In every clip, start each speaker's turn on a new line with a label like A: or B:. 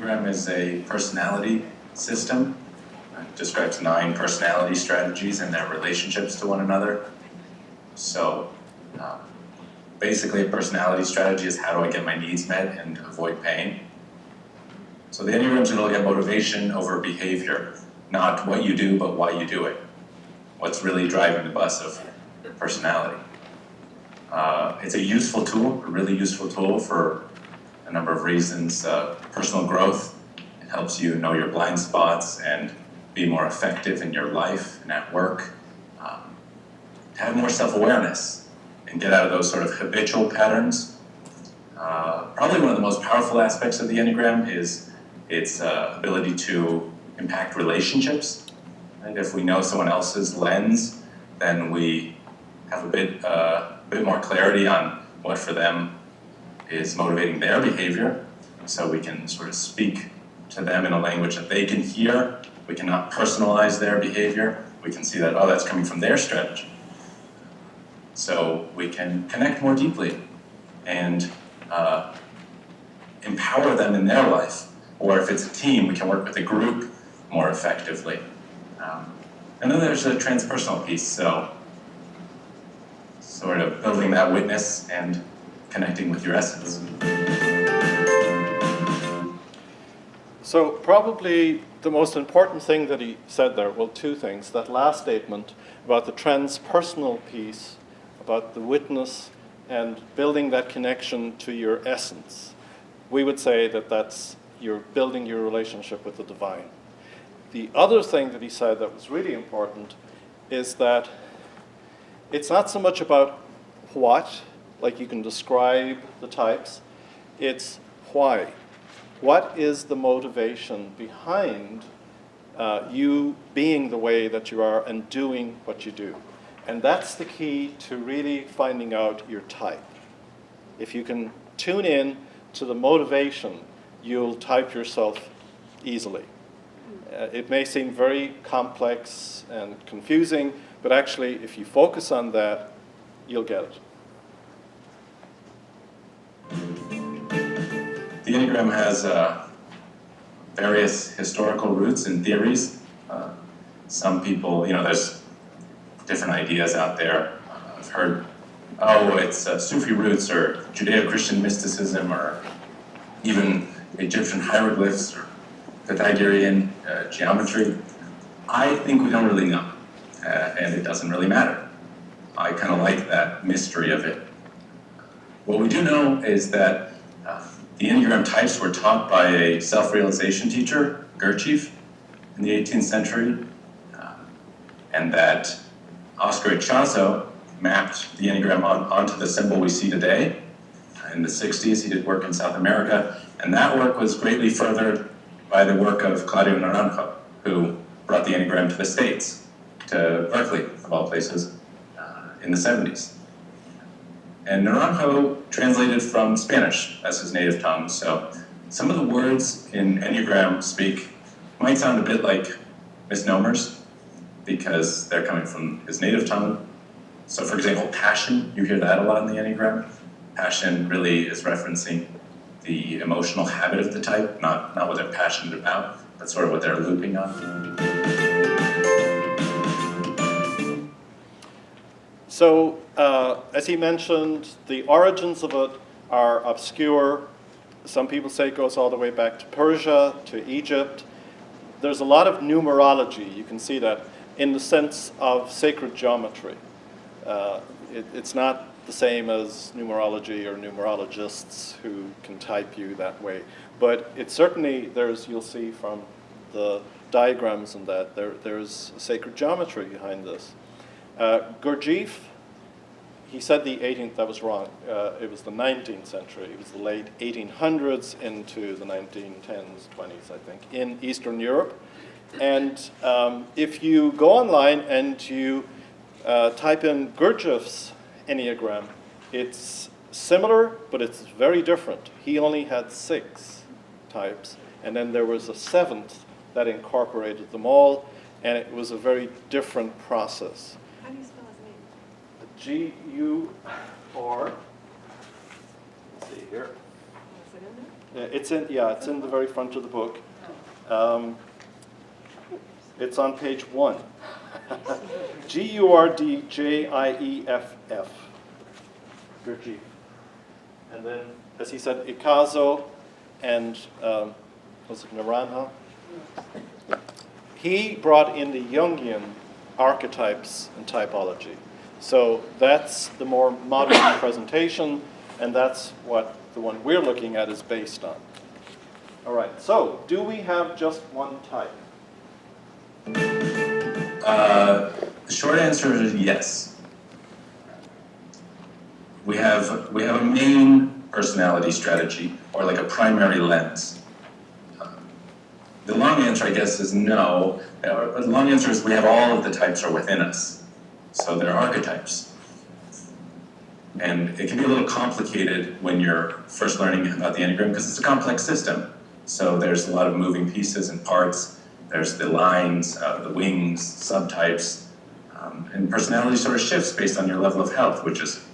A: Enneagram is a personality system. It describes 9 personality strategies and their relationships to one another. So basically a personality strategy is how do I get my needs met and avoid pain. So the Enneagram's going to look at motivation over behavior, not what you do, but why you do it. What's really driving the bus of your personality. It's a useful tool, a really useful tool for a number of reasons. Personal growth, it helps you know your blind spots and be more effective in your life and at work. To have more self-awareness and get out of those sort of habitual patterns. Probably one of the most powerful aspects of the Enneagram is its ability to impact relationships. And if we know someone else's lens, then we have a bit more clarity on what for them is motivating their behavior, so we can sort of speak to them in a language that they can hear. We cannot personalize their behavior. We can see that, oh, that's coming from their strategy. So we can connect more deeply and empower them in their life. Or if it's a team, we can work with a group more effectively. And then there's a transpersonal piece, so sort of building that witness and connecting with your essence.
B: So probably the most important thing that he said there, well, 2 things. That last statement about the transpersonal piece, about the witness and building that connection to your essence. We would say that that's you're building your relationship with the divine. The other thing that he said that was really important is that it's not so much about what, like you can describe the types, it's why. What is the motivation behind you being the way that you are and doing what you do? And that's the key to really finding out your type. If you can tune in to the motivation, you'll type yourself easily. It may seem very complex and confusing, but actually, if you focus on that, you'll get it.
A: The Enneagram has various historical roots and theories. Some people, there's different ideas out there. I've heard, it's Sufi roots or Judeo-Christian mysticism or even Egyptian hieroglyphs or Pythagorean geometry. I think we don't really know, and it doesn't really matter. I kind of like that mystery of it. What we do know is that the Enneagram types were taught by a self-realization teacher, Gurdjieff, in the 18th century, and that Oscar Ichazo mapped the Enneagram onto the symbol we see today. In the 60s, he did work in South America, and that work was greatly furthered by the work of Claudio Naranjo, who brought the Enneagram to the States, to Berkeley, of all places, in the 70s. And Naranjo translated from Spanish as his native tongue, so some of the words in Enneagram speak might sound a bit like misnomers because they're coming from his native tongue. So for example, passion, you hear that a lot in the Enneagram. Passion really is referencing the emotional habit of the type, not what they're passionate about, but sort of what they're looping on.
B: So, as he mentioned, the origins of it are obscure. Some people say it goes all the way back to Persia, to Egypt. There's a lot of numerology, you can see that, in the sense of sacred geometry. It's not the same as numerology or numerologists who can type you that way. But it certainly, you'll see from the diagrams and that, there's sacred geometry behind this. Gurdjieff, he said the 18th, that was wrong. It was the 19th century. It was the late 1800s into the 1910s, 20s, I think, in Eastern Europe. And if you go online and you type in Gurdjieff's Enneagram, it's similar, but it's very different. He only had 6 types, and then there was a 7th that incorporated them all, and it was a very different process.
C: How do you spell his name?
B: G-U-R, let's see here.
C: Is it in there?
B: It's in the very front of the book. It's on page 1. GurdjieffF. Gurdjieff. And then, as he said, Ikazo and was it Naranja? He brought in the Jungian archetypes and typology. So that's the more modern presentation, and that's what the one we're looking at is based on. All right, so do we have just one type?
A: The short answer is yes. We have a main personality strategy, or like a primary lens. The long answer, I guess, is no. The long answer is we have all of the types are within us. So they're archetypes. And it can be a little complicated when you're first learning about the Enneagram because it's a complex system. So there's a lot of moving pieces and parts. There's the lines, the wings, subtypes. And personality sort of shifts based on your level of health, which is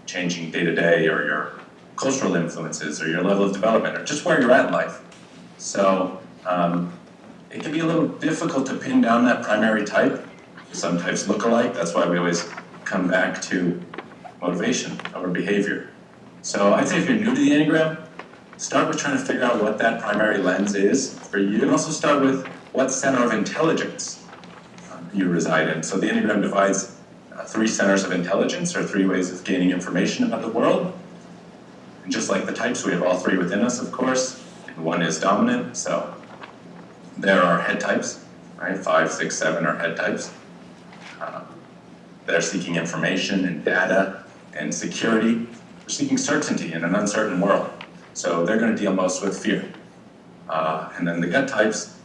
A: changing day to day, or your cultural influences, or your level of development, or just where you're at in life. So it can be a little difficult to pin down that primary type. Some types look alike. That's why we always come back to motivation over behavior. So I'd say if you're new to the Enneagram, start with trying to figure out what that primary lens is for you, and also start with what center of intelligence you reside in. So the Enneagram divides 3 centers of intelligence, or 3 ways of gaining information about the world. And just like the types, we have all 3 within us, of course. And 1 is dominant, so there are head types, right? 5, 6, 7 are head types. They're seeking information and data and security. They're seeking certainty in an uncertain world. So they're going to deal most with fear. And then the gut types,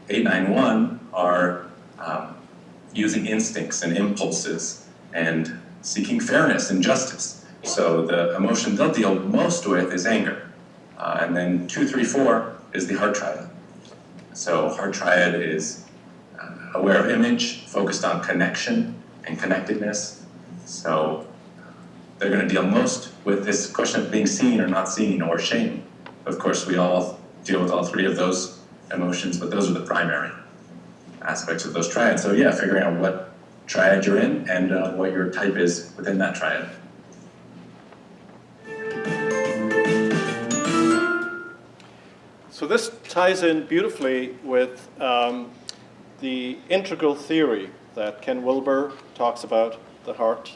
A: 8, 9, 1, are using instincts and impulses and seeking fairness and justice. So the emotion they'll deal most with is anger. And then 2, 3, 4 is the heart triad. So heart triad is aware of image, focused on connection and connectedness. So they're going to deal most with this question of being seen or not seen, or shame. Of course, we all deal with all 3 of those emotions, but those are the primary aspects of those triads. So yeah, figuring out what triad you're in and what your type is within that triad.
B: So this ties in beautifully with the integral theory that Ken Wilber talks about: the heart,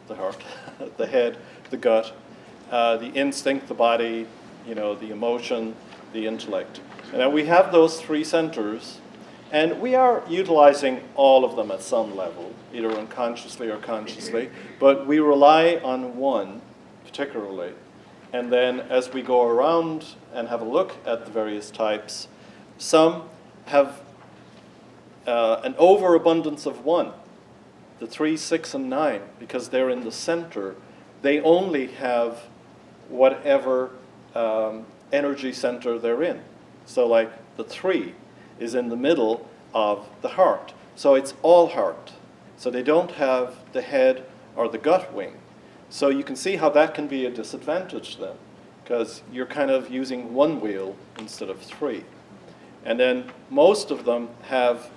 B: the head, the gut, the instinct, the body, the emotion, the intellect. And we have those 3 centers, and we are utilizing all of them at some level, either unconsciously or consciously, but we rely on one particularly. And then as we go around and have a look at the various types, some have an overabundance of one. The 3, 6, and 9, because they're in the center, they only have whatever energy center they're in. So like the 3 is in the middle of the heart. So it's all heart. So they don't have the head or the gut wing. So you can see how that can be a disadvantage then, because you're kind of using one wheel instead of 3. And then most of them have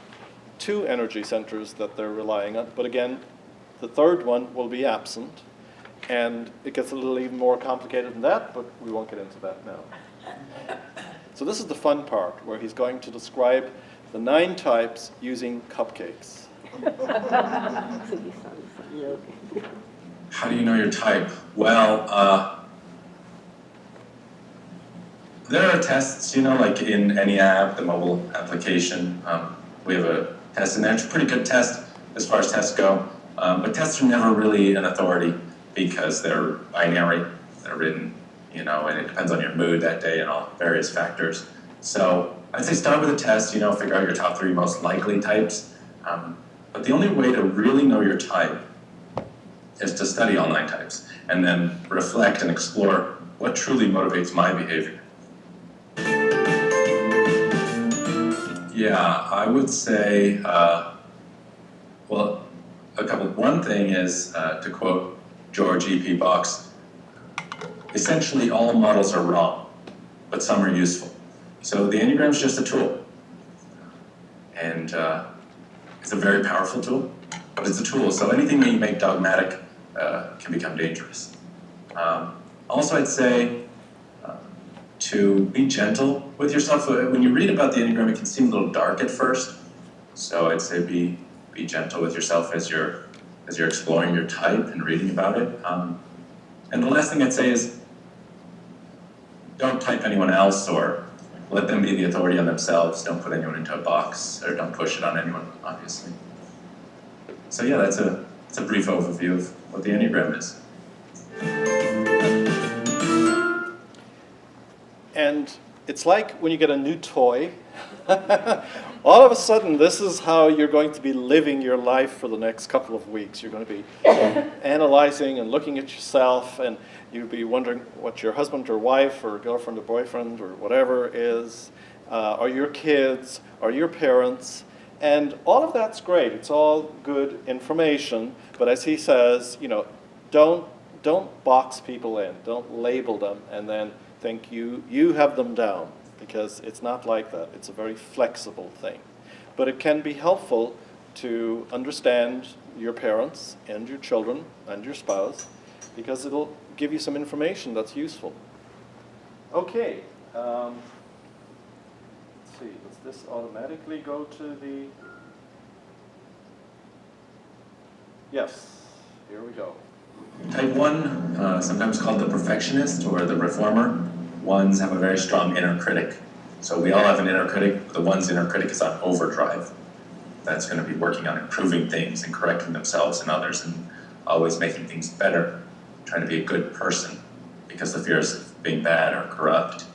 B: 2 energy centers that they're relying on. But again, the 3rd one will be absent. And it gets a little even more complicated than that, but we won't get into that now. So this is the fun part, where he's going to describe the 9 types using cupcakes.
A: How do you know your type? Well, there are tests, like in Enneagram, the mobile application. We have a test in there. It's a pretty good test as far as tests go. But tests are never really an authority because they're binary. They're written, and it depends on your mood that day and all various factors. So I'd say start with a test, figure out your top 3 most likely types. But the only way to really know your type is to study all 9 types and then reflect and explore what truly motivates my behavior. Yeah, I would say, one thing is, to quote George E.P. Box, essentially all models are wrong. but some are useful. So the Enneagram is just a tool. And it's a very powerful tool, but it's a tool. So anything that you make dogmatic can become dangerous. Also, I'd say to be gentle with yourself. When you read about the Enneagram, it can seem a little dark at first. So I'd say be gentle with yourself as you're exploring your type and reading about it. And the last thing I'd say is don't type anyone else or let them be the authority on themselves. Don't put anyone into a box or don't push it on anyone, obviously. So yeah, that's a brief overview of what the Enneagram is.
B: And it's like when you get a new toy. All of a sudden, this is how you're going to be living your life for the next couple of weeks. You're going to be analyzing and looking at yourself, and you'll be wondering what your husband or wife or girlfriend or boyfriend or whatever is, or your kids, or your parents. And all of that's great. It's all good information. But as he says, don't box people in. Don't label them and then think you have them down, because it's not like that. It's a very flexible thing. But it can be helpful to understand your parents and your children and your spouse, because it'll give you some information that's useful. Okay. Let's see, does this automatically go to the... Yes, here we go.
A: Type 1, sometimes called the perfectionist or the reformer. Ones have a very strong inner critic. So we all have an inner critic. The one's inner critic is on overdrive. That's going to be working on improving things and correcting themselves and others and always making things better, trying to be a good person because the fears of being bad or corrupt.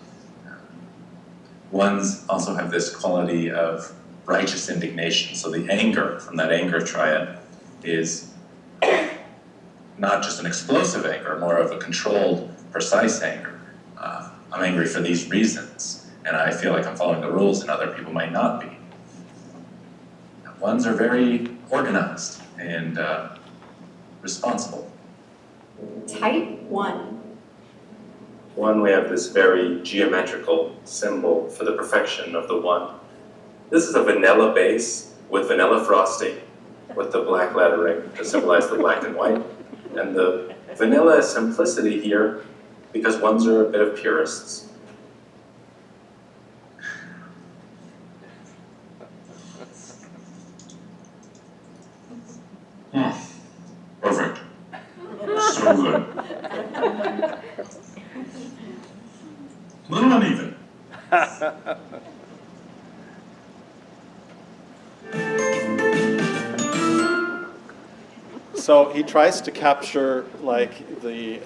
A: Ones also have this quality of righteous indignation. So the anger from that anger triad is not just an explosive anger, more of a controlled, precise anger. I'm angry for these reasons, and I feel like I'm following the rules, and other people might not be. Ones are very organized and responsible.
C: Type 1.
D: One, we have this very geometrical symbol for the perfection of the one. This is a vanilla base with vanilla frosting, with the black lettering to symbolize the black and white. And the vanilla is simplicity here, because ones are a bit of purists.
A: Perfect. So good. A little uneven.
B: So he tries to capture like the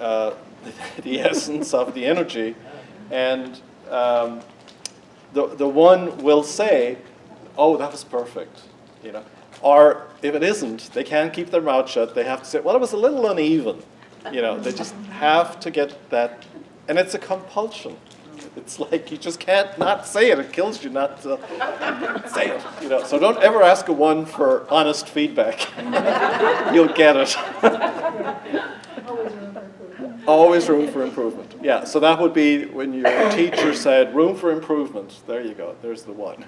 B: essence of the energy, and the one will say, "Oh, that was perfect," Or if it isn't, they can't keep their mouth shut. They have to say, "Well, it was a little uneven." They just have to get that, and it's a compulsion. It's like you just can't not say it. It kills you not to say it. So don't ever ask a one for honest feedback. You'll get it. Always room for improvement. Yeah, so that would be when your teacher said, room for improvement. There you go. There's the one.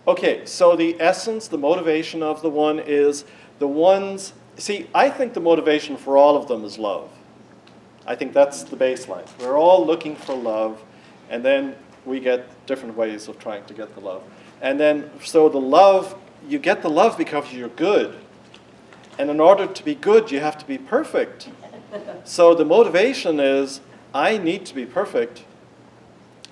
B: Okay, so the essence, the motivation of the one is the ones... See, I think the motivation for all of them is love. I think that's the baseline. We're all looking for love, and then we get different ways of trying to get the love. And then, so the love, you get the love because you're good. And in order to be good, you have to be perfect. So the motivation is, I need to be perfect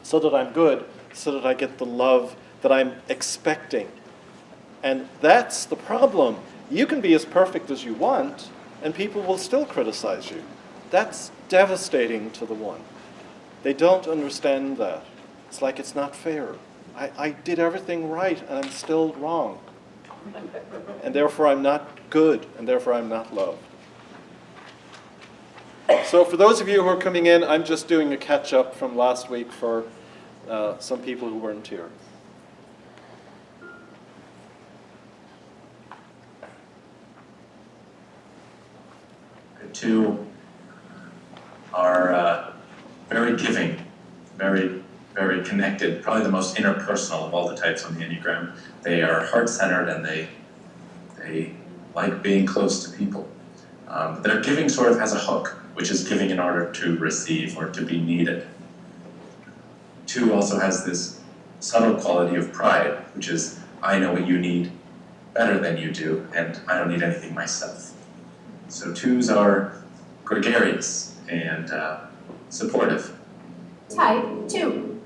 B: so that I'm good, so that I get the love that I'm expecting. And that's the problem. You can be as perfect as you want, and people will still criticize you. That's devastating to the one. They don't understand that. It's like it's not fair. I did everything right, and I'm still wrong. And therefore I'm not good, and therefore I'm not loved. So for those of you who are coming in, I'm just doing a catch-up from last week for some people who weren't here.
A: Two are very giving, very, very connected, probably the most interpersonal of all the types on the Enneagram. They are heart-centered and they like being close to people. Their giving sort of has a hook, which is giving in order to receive or to be needed. 2 also has this subtle quality of pride, which is, I know what you need better than you do, and I don't need anything myself. So 2s are gregarious and supportive.
C: Type 2.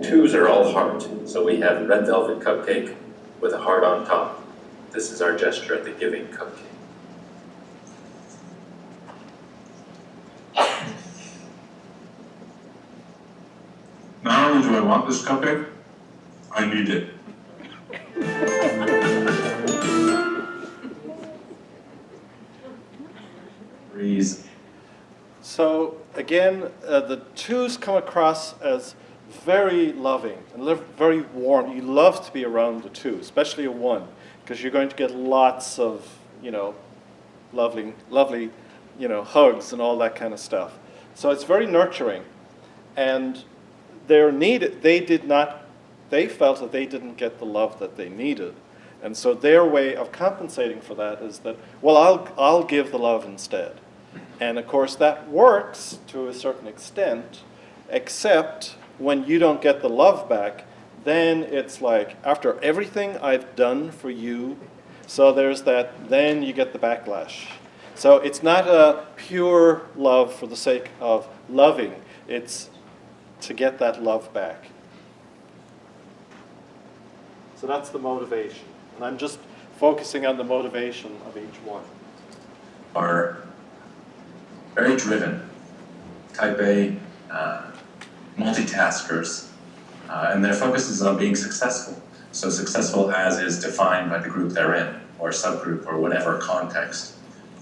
D: 2s are all heart, so we have red velvet cupcake with a heart on top. This is our gesture at the giving cupcake.
A: Not only do I want this cupcake, I need it. Threes.
B: So again, the 2s come across as very loving and very warm. You love to be around the 2, especially a 1, because you're going to get lots of, lovely, hugs and all that kind of stuff. So it's very nurturing, and they felt that they didn't get the love that they needed, and so their way of compensating for that is that, well, I'll give the love instead. And of course that works to a certain extent, except when you don't get the love back, then it's like, after everything I've done for you, so there's that, then you get the backlash. So it's not a pure love for the sake of loving, it's to get that love back. So that's the motivation. And I'm just focusing on the motivation of each one.
A: Are very driven, type A, multitaskers, and their focus is on being successful. So successful as is defined by the group they're in, or subgroup, or whatever context.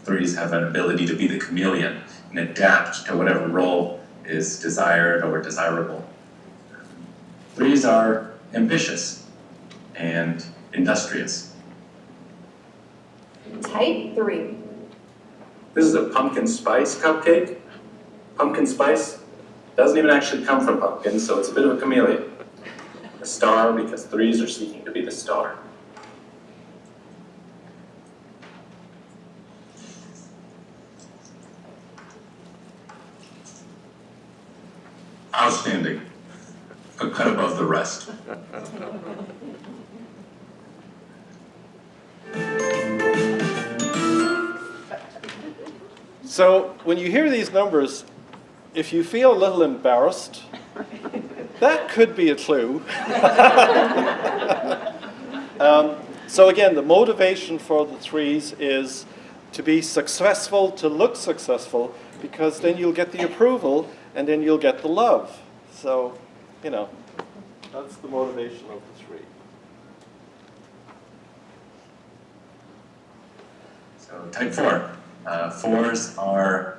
A: 3s have an ability to be the chameleon and adapt to whatever role is desired or desirable. 3s are ambitious and industrious.
C: Type 3.
D: This is a pumpkin spice cupcake. Pumpkin spice doesn't even actually come from pumpkins, so it's a bit of a chameleon. A star, because 3s are seeking to be the star.
A: Outstanding. A cut above the rest.
B: So when you hear these numbers, if you feel a little embarrassed, that could be a clue. So again, the motivation for the 3s is to be successful, to look successful, because then you'll get the approval and then you'll get the love. So, that's the motivation of the 3.
A: So type 4. 4s are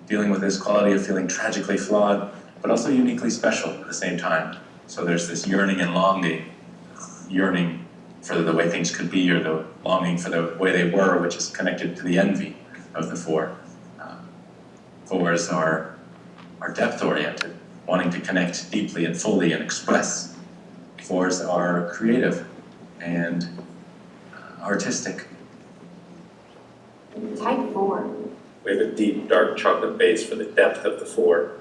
A: dealing with this quality of feeling tragically flawed, but also uniquely special at the same time. So there's this yearning and longing, yearning for the way things could be, or the longing for the way they were, which is connected to the envy of the 4. 4s are depth-oriented, wanting to connect deeply and fully and express. 4s are creative and artistic.
C: Type 4.
D: We have a deep, dark chocolate base for the depth of the 4,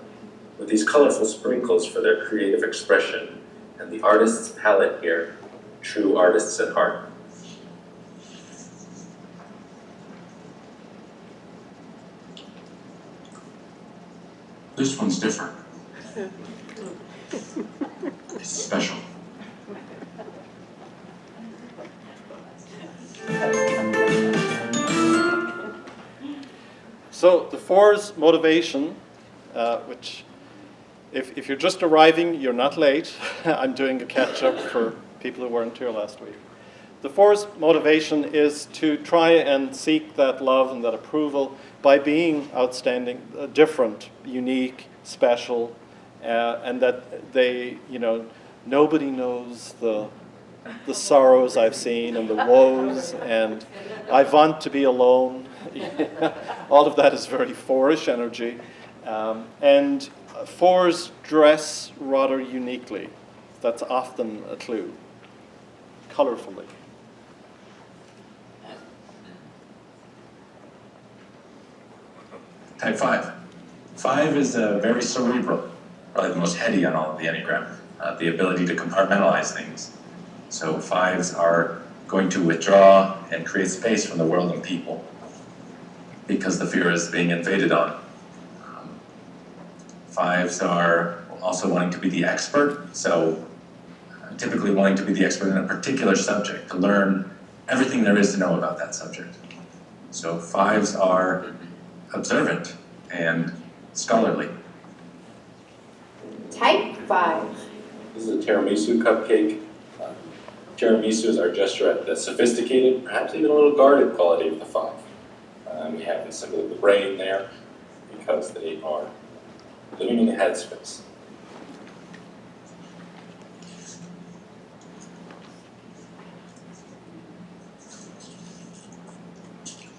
D: with these colorful sprinkles for their creative expression, and the artist's palette here, true artists at heart.
A: This one's different. It's special.
B: So the 4's motivation, which if you're just arriving, you're not late. I'm doing a catch-up for people who weren't here last week. The 4's motivation is to try and seek that love and that approval by being outstanding, different, unique, special, and that they, nobody knows the sorrows I've seen and the woes, and I want to be alone. All of that is very 4-ish energy. And Fours dress rather uniquely. That's often a clue. Colorfully.
A: Type 5. 5 is very cerebral, probably the most heady on all of the Enneagram, the ability to compartmentalize things. So 5s are going to withdraw and create space from the world and people because the fear is being invaded on. 5s are also wanting to be the expert, so typically wanting to be the expert in a particular subject, to learn everything there is to know about that subject. So 5s are observant and scholarly.
C: Type 5.
D: This is a tiramisu cupcake. Tiramisus are a gesture at the sophisticated, perhaps even a little guarded quality of the 5. We have the symbol of the brain there because they are living in the headspace.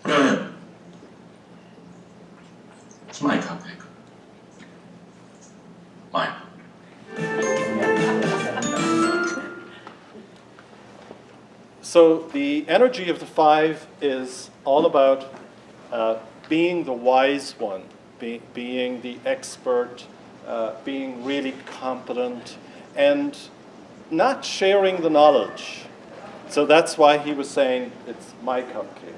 A: Brilliant. It's my cupcake. Mine.
B: So the energy of the 5 is all about being the wise one, being the expert, being really competent, and not sharing the knowledge. So that's why he was saying it's my cupcake.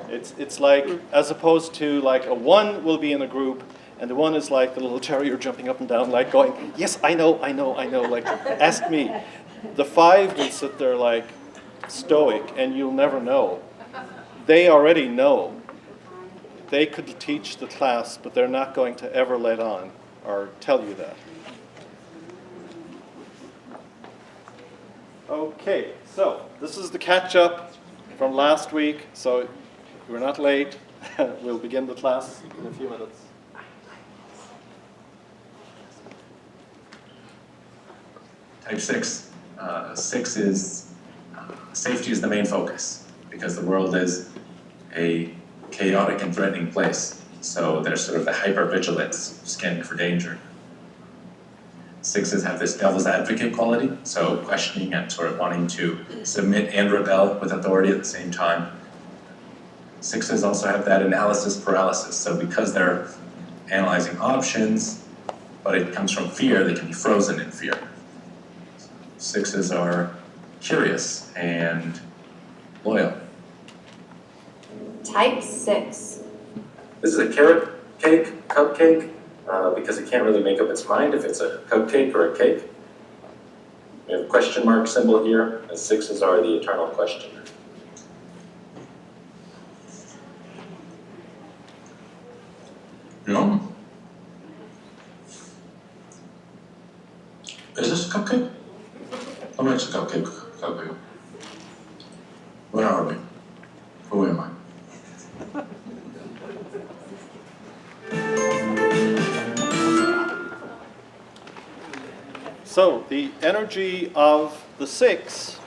B: It's like, as opposed to like a 1 will be in a group, and the 1 is like the little terrier jumping up and down, like going, yes, I know, like, ask me. The 5 will sit there like stoic, and you'll never know. They already know. They could teach the class, but they're not going to ever let on or tell you that. Okay, so this is the catch-up from last week, so we're not late. We'll begin the class in a few minutes.
A: Type 6. 6 is safety is the main focus because the world is a chaotic and threatening place. So there's sort of the hypervigilance, scanning for danger. 6s have this devil's advocate quality, so questioning and sort of wanting to submit and rebel with authority at the same time. 6s also have that analysis paralysis, so because they're analyzing options, but it comes from fear, they can be frozen in fear. 6s are curious and loyal.
C: Type 6.
D: This is a carrot cake, cupcake, because it can't really make up its mind if it's a cupcake or a cake. We have a question mark symbol here, as 6s are the eternal questioner.
A: No? Is this a cupcake? Who makes a cupcake? Cupcake. Where are we? Who am I?
B: So the energy of the 6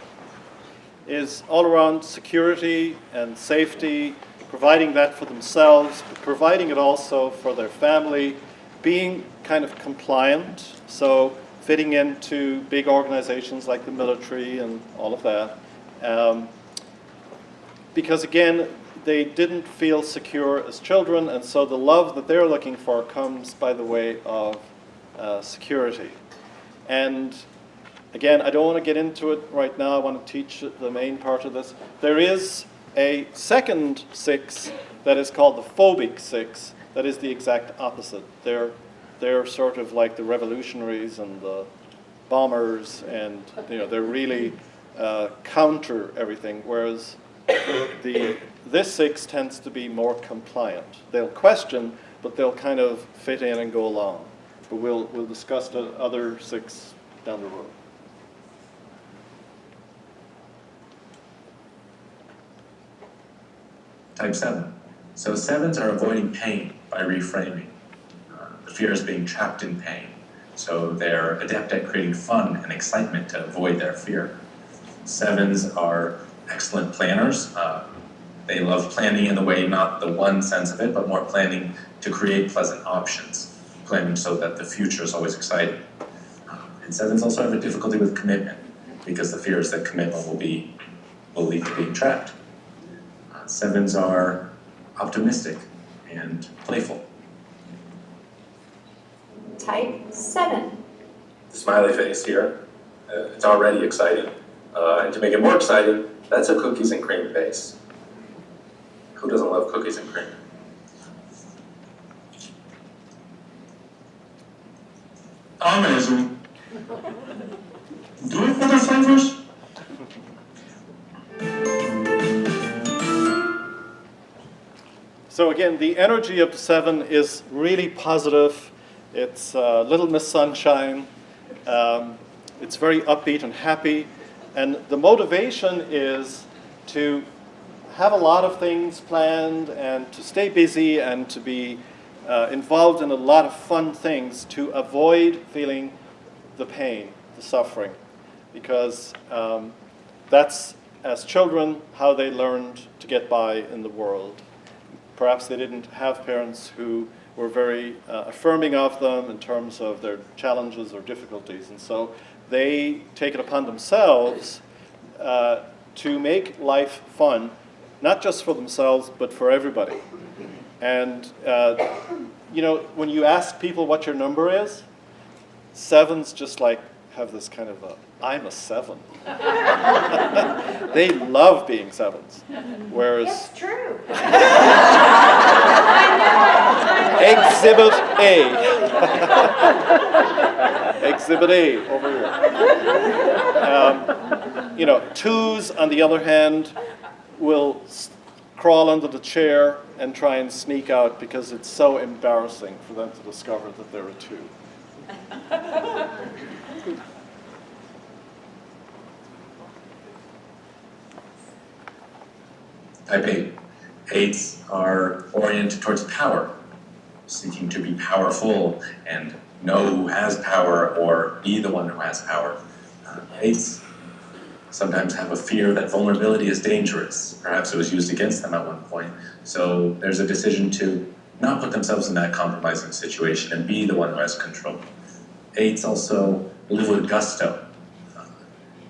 B: is all around security and safety, providing that for themselves, but providing it also for their family, being kind of compliant, so fitting into big organizations like the military and all of that. Because again, they didn't feel secure as children, and so the love that they're looking for comes by the way of security. And again, I don't want to get into it right now. I want to teach the main part of this. There is a second 6 that is called the Phobic Six. That is the exact opposite. They're sort of like the revolutionaries and the bombers, and they're really counter everything. Whereas this 6 tends to be more compliant. They'll question, but they'll kind of fit in and go along. But we'll discuss the other 6 down the road.
A: Type 7. So 7s are avoiding pain by reframing. The fear is being trapped in pain. So they're adept at creating fun and excitement to avoid their fear. 7s are excellent planners. They love planning in the way, not the one sense of it, but more planning to create pleasant options. planning so that the future is always exciting. And sevens also have a difficulty with commitment because the fear is that commitment will lead to being trapped. Sevens are optimistic and playful.
C: Type 7.
D: The smiley face here, it's already exciting. And to make it more exciting, that's a cookies and cream face. Who doesn't love cookies and cream?
A: Amazing. Do it for the flavors.
B: So again, the energy of the 7 is really positive. It's Little Miss Sunshine. It's very upbeat and happy. And the motivation is to have a lot of things planned and to stay busy and to be involved in a lot of fun things to avoid feeling the pain, the suffering. Because that's, as children, how they learned to get by in the world. Perhaps they didn't have parents who were very affirming of them in terms of their challenges or difficulties. And so they take it upon themselves to make life fun, not just for themselves, but for everybody. And, you know, when you ask people what your number is, 7s just like have this kind of I'm a 7. They love being 7s. Whereas
C: It's true.
B: Exhibit A. Exhibit A over here. You know, 2s, on the other hand, will crawl under the chair and try and sneak out because it's so embarrassing for them to discover that they're a 2.
A: Type 8. 8s are oriented towards power, seeking to be powerful and know who has power or be the one who has power. 8s sometimes have a fear that vulnerability is dangerous. Perhaps it was used against them at one point. So there's a decision to not put themselves in that compromising situation and be the one who has control. 8s also live with gusto.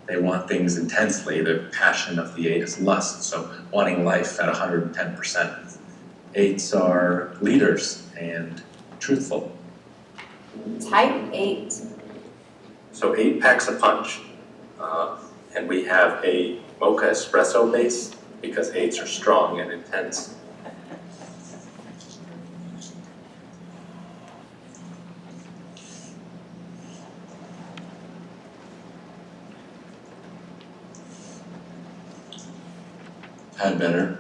A: They want things intensely. The passion of the 8 is lust, so wanting life at 110%. 8s are leaders and truthful.
C: Type 8.
D: So 8 packs a punch. And we have a mocha espresso base because 8s are strong and intense.
A: Had better.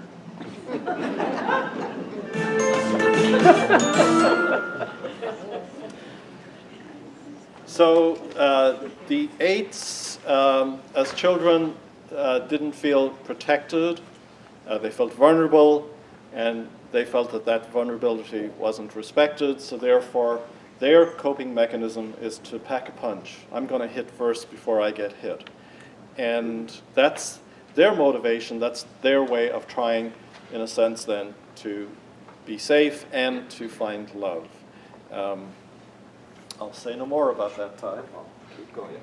B: So the 8s, as children, didn't feel protected. They felt vulnerable, and they felt that that vulnerability wasn't respected. So therefore, their coping mechanism is to pack a punch. I'm going to hit first before I get hit. And that's their motivation. That's their way of trying, in a sense, then, to be safe and to find love. I'll say no more about that type. I'll keep going.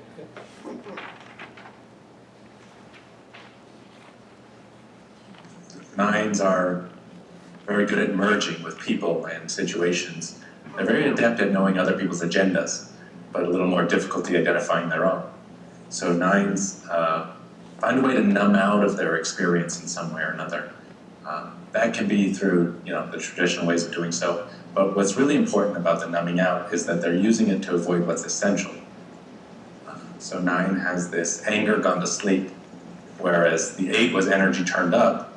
A: Nines are very good at merging with people and situations. They're very adept at knowing other people's agendas, but a little more difficulty identifying their own. So 9s find a way to numb out of their experience in some way or another. That can be through, the traditional ways of doing so. But what's really important about the numbing out is that they're using it to avoid what's essential. So 9 has this anger gone to sleep, whereas the 8 was energy turned up.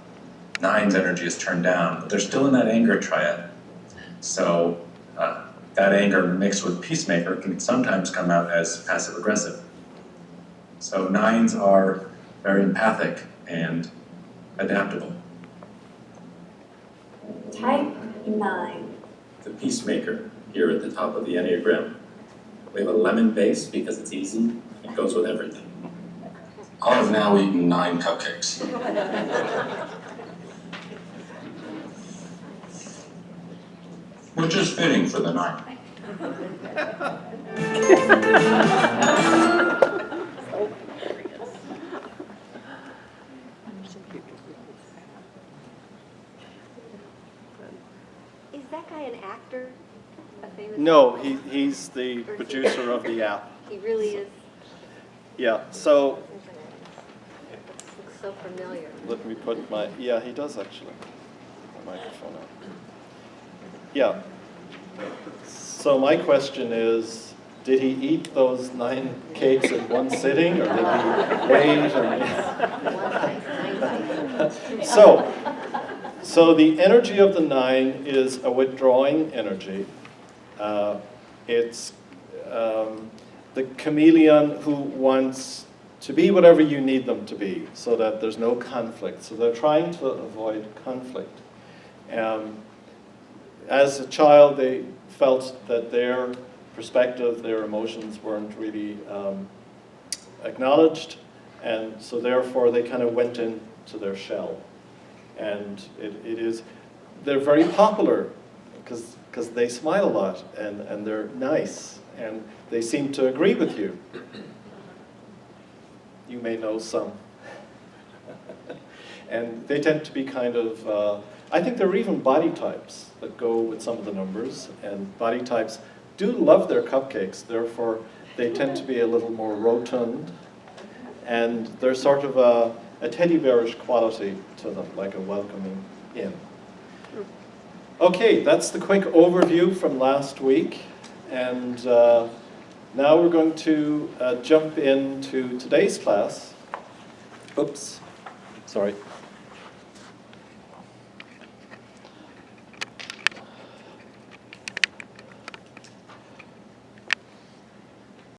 A: 9's energy is turned down, but they're still in that anger triad. So that anger mixed with peacemaker can sometimes come out as passive-aggressive. So 9s are very empathic and adaptable.
C: Type 9.
D: The peacemaker here at the top of the Enneagram. We have a lemon base because it's easy. It goes with everything.
A: I've now eaten 9 cupcakes. Which is fitting for the 9.
E: Is that guy an actor? A famous
B: No,
E: actor?
B: he's the producer of the app.
E: He really is.
B: Yeah, so
E: Looks so familiar.
B: let me put my, yeah, he does actually. My microphone on. Yeah. So my question is, did he eat those 9 cakes in one sitting, or did he wait? So the energy of the 9 is a withdrawing energy. It's the chameleon who wants to be whatever you need them to be, so that there's no conflict. So they're trying to avoid conflict. As a child, they felt that their perspective, their emotions weren't really acknowledged, and so therefore they kind of went into their shell. And they're very popular because they smile a lot and they're nice and they seem to agree with you. You may know some. And they tend to be kind of, I think there are even body types that go with some of the numbers, and body types do love their cupcakes, therefore they tend to be a little more rotund, and there's sort of a teddy bearish quality to them, like a welcoming in. Okay, that's the quick overview from last week, and now we're going to jump into today's class. Oops, sorry.